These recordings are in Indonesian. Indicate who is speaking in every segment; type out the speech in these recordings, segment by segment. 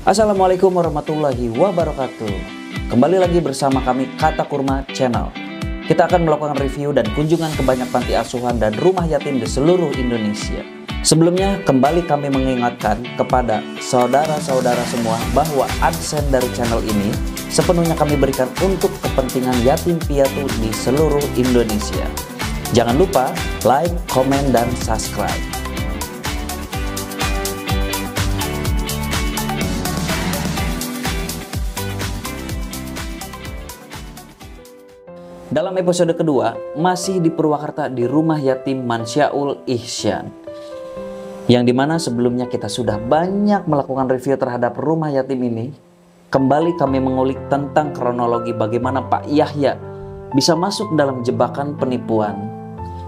Speaker 1: Assalamualaikum warahmatullahi wabarakatuh. Kembali lagi bersama kami Kata Kurma Channel. Kita akan melakukan review dan kunjungan ke banyak panti asuhan dan rumah yatim di seluruh Indonesia. Sebelumnya kembali kami mengingatkan kepada saudara-saudara semua bahwa adsense dari channel ini sepenuhnya kami berikan untuk kepentingan yatim piatu di seluruh Indonesia. Jangan lupa like, komen, dan subscribe. Dalam episode kedua, masih di Purwakarta di rumah yatim Mansyaul Ihsan. Yang dimana sebelumnya kita sudah banyak melakukan review terhadap rumah yatim ini. Kembali kami mengulik tentang kronologi bagaimana Pak Yahya bisa masuk dalam jebakan penipuan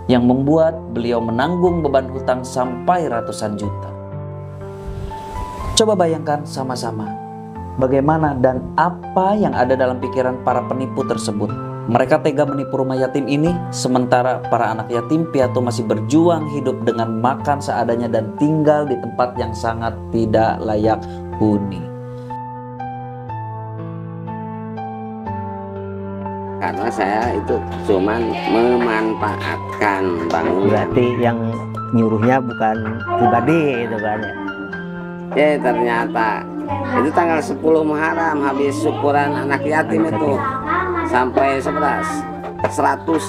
Speaker 1: yang membuat beliau menanggung beban hutang sampai ratusan juta. Coba bayangkan sama-sama bagaimana dan apa yang ada dalam pikiran para penipu tersebut. Mereka tega menipu rumah yatim ini, sementara para anak yatim piatu masih berjuang hidup dengan makan seadanya dan tinggal di tempat yang sangat tidak layak huni.
Speaker 2: Karena saya itu cuman memanfaatkan bangunan.
Speaker 3: Berarti yang nyuruhnya bukan pribadi itu kan ya?
Speaker 2: Ya ternyata itu tanggal 10 Muharram habis syukuran anak yatim itu. Sampai 100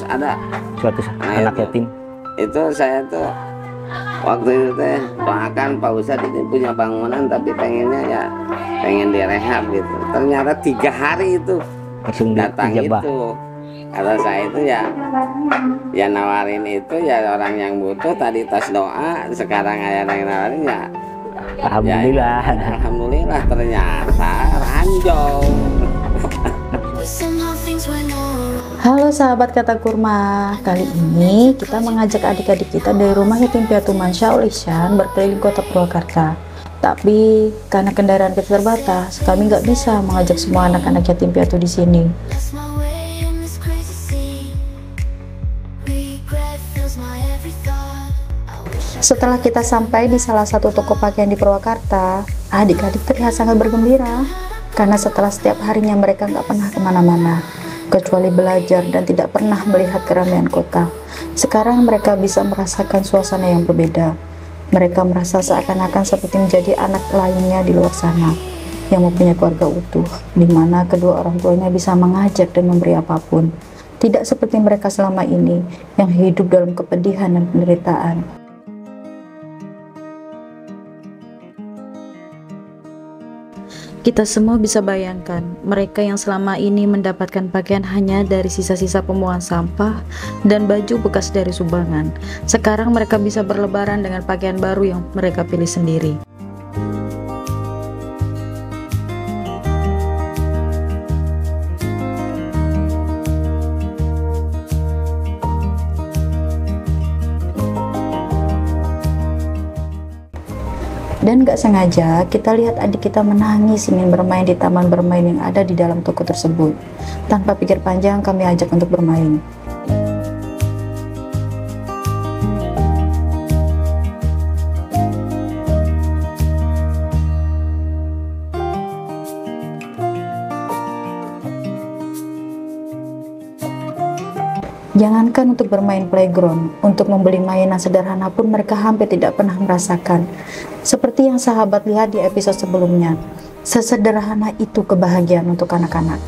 Speaker 2: ada
Speaker 3: 100 anak yatim.
Speaker 2: Itu saya tuh waktu itu teh doakan Pak Ustadz ini punya bangunan tapi pengennya ya pengen direhab gitu. Ternyata 3 hari itu
Speaker 3: langsung
Speaker 2: datang
Speaker 3: dijabah.
Speaker 2: itu. Kalau saya itu ya nawarin itu ya orang yang butuh tadi tas doa, sekarang ada yang nawarin ya.
Speaker 3: Alhamdulillah.
Speaker 2: Ya, alhamdulillah ternyata ranjau.
Speaker 4: Halo sahabat Kata Kurma, kali ini kita mengajak adik-adik kita dari rumah yatim piatu Mansyaul Ihsan berkeliling kota Purwakarta. Tapi karena kendaraan kita terbatas, kami nggak bisa mengajak semua anak-anak yatim piatu di sini. Setelah kita sampai di salah satu toko pakaian di Purwakarta, adik-adik terlihat sangat bergembira. Karena setelah setiap harinya mereka nggak pernah kemana-mana, kecuali belajar dan tidak pernah melihat keramaian kota. Sekarang mereka bisa merasakan suasana yang berbeda. Mereka merasa seakan-akan seperti menjadi anak lainnya di luar sana, yang mempunyai keluarga utuh, di mana kedua orang tuanya bisa mengajak dan memberi apapun. Tidak seperti mereka selama ini, yang hidup dalam kepedihan dan penderitaan. Kita semua bisa bayangkan, mereka yang selama ini mendapatkan pakaian hanya dari sisa-sisa pembuangan sampah dan baju bekas dari sumbangan. Sekarang mereka bisa berlebaran dengan pakaian baru yang mereka pilih sendiri. Dan gak sengaja kita lihat adik kita menangis ingin bermain di taman bermain yang ada di dalam toko tersebut. Tanpa pikir panjang kami ajak untuk bermain. Jangankan untuk bermain playground, untuk membeli mainan sederhana pun mereka hampir tidak pernah merasakan. Seperti yang sahabat lihat di episode sebelumnya, sesederhana itu kebahagiaan untuk anak-anak.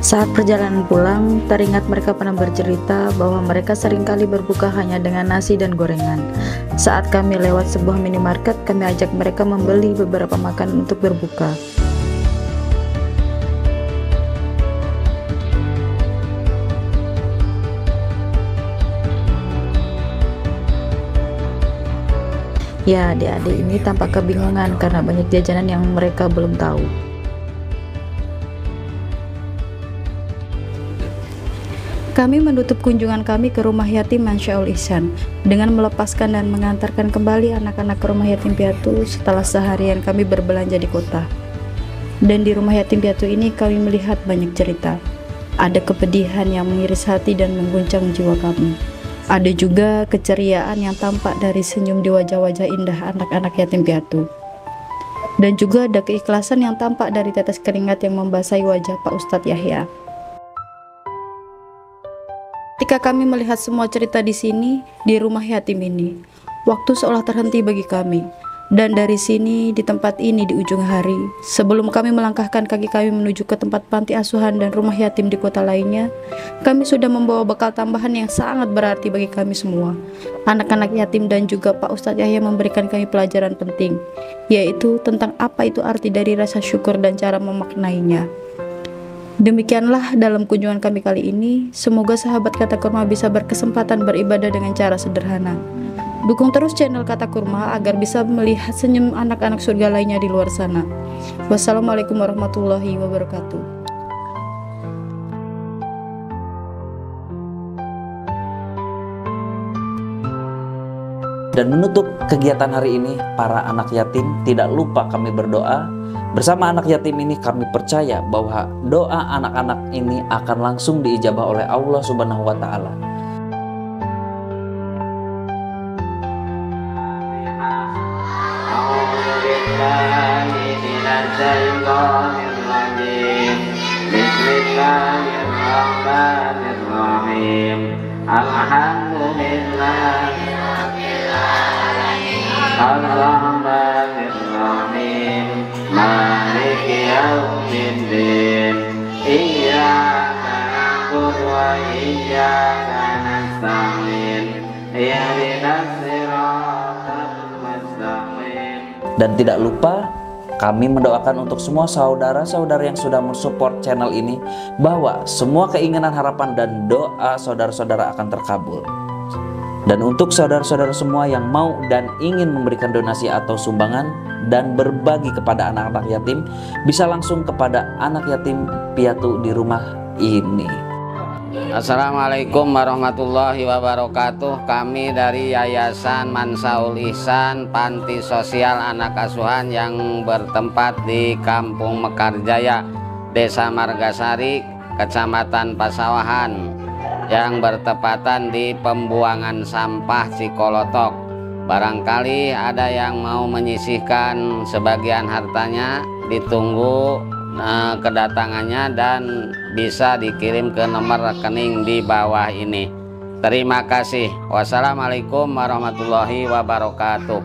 Speaker 4: Saat perjalanan pulang, teringat mereka pernah bercerita bahwa mereka seringkali berbuka hanya dengan nasi dan gorengan. Saat kami lewat sebuah minimarket, kami ajak mereka membeli beberapa makanan untuk berbuka. Ya, adik-adik ini tampak kebingungan karena banyak jajanan yang mereka belum tahu. Kami menutup kunjungan kami ke rumah yatim Mansyaul Ihsan dengan melepaskan dan mengantarkan kembali anak-anak ke rumah yatim piatu setelah seharian kami berbelanja di kota. Dan di rumah yatim piatu ini kami melihat banyak cerita. Ada kepedihan yang mengiris hati dan mengguncang jiwa kami. Ada juga keceriaan yang tampak dari senyum di wajah-wajah indah anak-anak yatim piatu. Dan juga ada keikhlasan yang tampak dari tetes keringat yang membasahi wajah Pak Ustadz Yahya. Ketika kami melihat semua cerita di sini, di rumah yatim ini, waktu seolah terhenti bagi kami. Dan dari sini, di tempat ini di ujung hari, sebelum kami melangkahkan kaki kami menuju ke tempat panti asuhan dan rumah yatim di kota lainnya, kami sudah membawa bekal tambahan yang sangat berarti bagi kami semua. Anak-anak yatim dan juga Pak Ustadz Yahya memberikan kami pelajaran penting, yaitu tentang apa itu arti dari rasa syukur dan cara memaknainya. Demikianlah dalam kunjungan kami kali ini, semoga sahabat Kata Kurma bisa berkesempatan beribadah dengan cara sederhana. Dukung terus channel Kata Kurma agar bisa melihat senyum anak-anak surga lainnya di luar sana. Wassalamualaikum warahmatullahi wabarakatuh.
Speaker 1: Dan menutup kegiatan hari ini, para anak yatim tidak lupa kami berdoa. Bersama anak yatim ini kami percaya bahwa doa anak-anak ini akan langsung diijabah oleh Allah Subhanahu wa Ta'ala.
Speaker 2: Bismillahirrahmanirrahim. Alhamdulillah Ar-Rahmanir-Rahim. Maliki yaumiddin. Iyyaka na'budu wa iyyaka nasta'in. Ihdinas siratal mustaqim.
Speaker 1: Dan tidak lupa kami mendoakan untuk semua saudara-saudara yang sudah mensupport channel ini bahwa semua keinginan, harapan, dan doa saudara-saudara akan terkabul. Dan untuk saudara-saudara semua yang mau dan ingin memberikan donasi atau sumbangan dan berbagi kepada anak-anak yatim, bisa langsung kepada anak yatim piatu di rumah ini.
Speaker 2: Assalamualaikum warahmatullahi wabarakatuh. Kami dari Yayasan Mansaul Ihsan Panti Sosial Anak Asuhan yang bertempat di Kampung Mekarjaya, Desa Margasari, Kecamatan Pasawahan, yang bertepatan di pembuangan sampah Cikolotok. Barangkali ada yang mau menyisihkan sebagian hartanya, ditunggu kedatangannya dan bisa dikirim ke nomor rekening di bawah ini. Terima kasih. Wassalamualaikum warahmatullahi wabarakatuh.